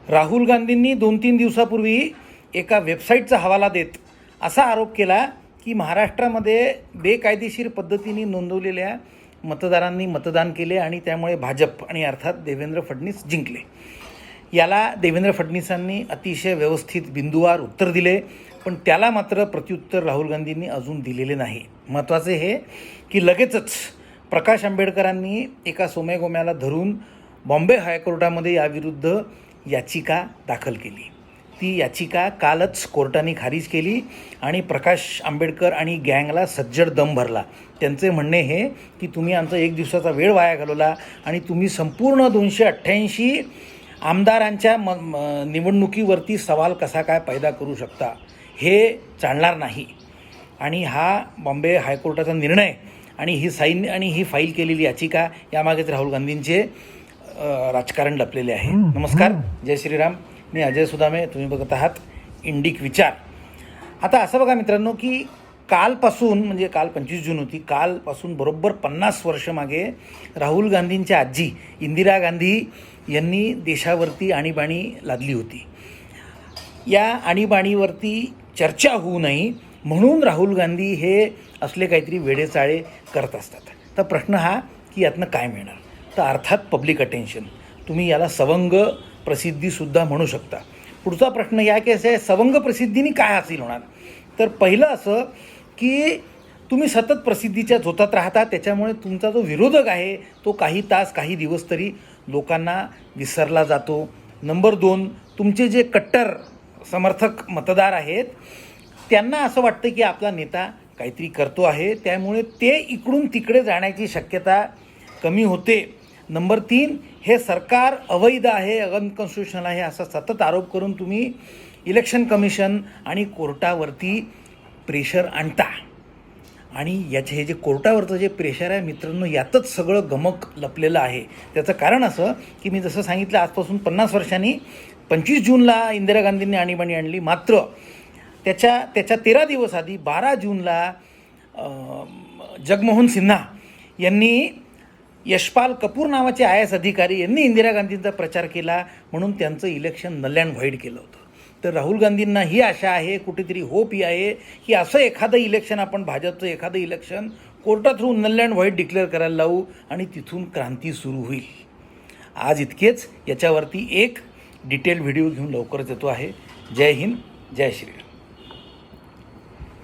राहुल गांधींनी 2-3 दिवसापूर्वी एका वेबसाईटचा हवाला देत असा आरोप केला की महाराष्ट्रामध्ये बेकायदेशीर पद्धतीने नोंदवलेल्या मतदारांनी मतदान केले आणि त्यामुळे भाजप आणि अर्थात देवेंद्र फडणवीस जिंकले. याला देवेंद्र फडणवीसांनी अतिशय व्यवस्थित बिंदुवार उत्तर दिले, पण त्याला मात्र प्रत्युत्तर राहुल गांधींनी अजून दिलेले नाही. महत्त्वाचे हे की लगेचच प्रकाश आंबेडकरांनी एका सोमेगोम्याला धरून बॉम्बे हायकोर्टामध्ये याविरुद्ध याचिका दाखल केली. ती याचिका कालच कोर्टाने खारिज केली आणि प्रकाश आंबेडकर आणि गँगला सज्जड दम भरला. त्यांचे म्हणणे हे की तुम्ही आमचा एक दिवसाचा वेळ वाया घालवला आणि तुम्ही संपूर्ण 288 आमदारांच्या निवडणुकीवरती सवाल कसा काय पैदा करू शकता, हे चालणार नाही. आणि हा बॉम्बे हायकोर्टाचा निर्णय आणि ही फाईल केलेली याचिका यामागेच राहुल गांधींचे राजकारण लपलेले आहे. नमस्कार, जय श्रीराम. मी अजय सुदामे, तुम्ही बघत आहात इंडिक विचार. आता असं बघा मित्रांनो की कालपासून, म्हणजे काल 25 जून होती, कालपासून बरोबर 50 वर्ष मागे राहुल गांधींच्या आजी इंदिरा गांधी यांनी देशावरती आणीबाणी लादली होती. या आणीबाणीवरती चर्चा होऊ नये म्हणून राहुल गांधी हे असले काहीतरी वेडेचाळे करत असतात. तर प्रश्न हा की यातनं काय मिळणार, तर अर्थात पब्लिक अटेन्शन. तुम्ही याला सवंग प्रसिद्धीसुद्धा म्हणू शकता. पुढचा प्रश्न या की असे सवंग प्रसिद्धीने काय हासिल होणार, तर पहिलं असं की तुम्ही सतत प्रसिद्धीच्या झोतात राहता, त्याच्यामुळे तुमचा जो विरोधक आहे तो काही तास काही दिवस तरी लोकांना विसरला जातो. नंबर 2, तुमचे जे कट्टर समर्थक मतदार आहेत त्यांना असं वाटतं की आपला नेता काहीतरी करतो आहे, त्यामुळे ते इकडून तिकडे जाण्याची शक्यता कमी होते. नंबर 3, हे सरकार अवैध आहे, अनकॉन्स्टिट्युशनल आहे असा सतत आरोप करून तुम्ही इलेक्शन कमिशन आणि कोर्टावरती प्रेशर आणता. आणि हे जे कोर्टावरचं जे प्रेशर आहे मित्रांनो, यातच सगळं गमक लपलेलं आहे. त्याचं कारण असं की मी जसं सांगितलं, आजपासून 50 वर्षांनी 25 जूनला इंदिरा गांधींनी आणीबाणी आणली, मात्र त्याच्या 13 दिवस आधी 12 जूनला जगमोहन सिन्हा यांनी यशपाल कपूर नावाचे IAS अधिकारी यांनी इंदिरा गांधींचा प्रचार केला म्हणून त्यांचं इलेक्शन नल अँड व्हाईड केलं होतं. तर राहुल गांधींना ही आशा आहे, कुठेतरी होप ही आहे की असं एखादं इलेक्शन, आपण भाजपचं एखादं इलेक्शन कोर्टा through null and void declare करायला लावू आणि तिथून क्रांती सुरू होईल. आज इतकेच. याच्यावरती एक डिटेल व्हिडिओ घेऊन लवकरच येतो आहे. जय हिंद, जय श्रीराम.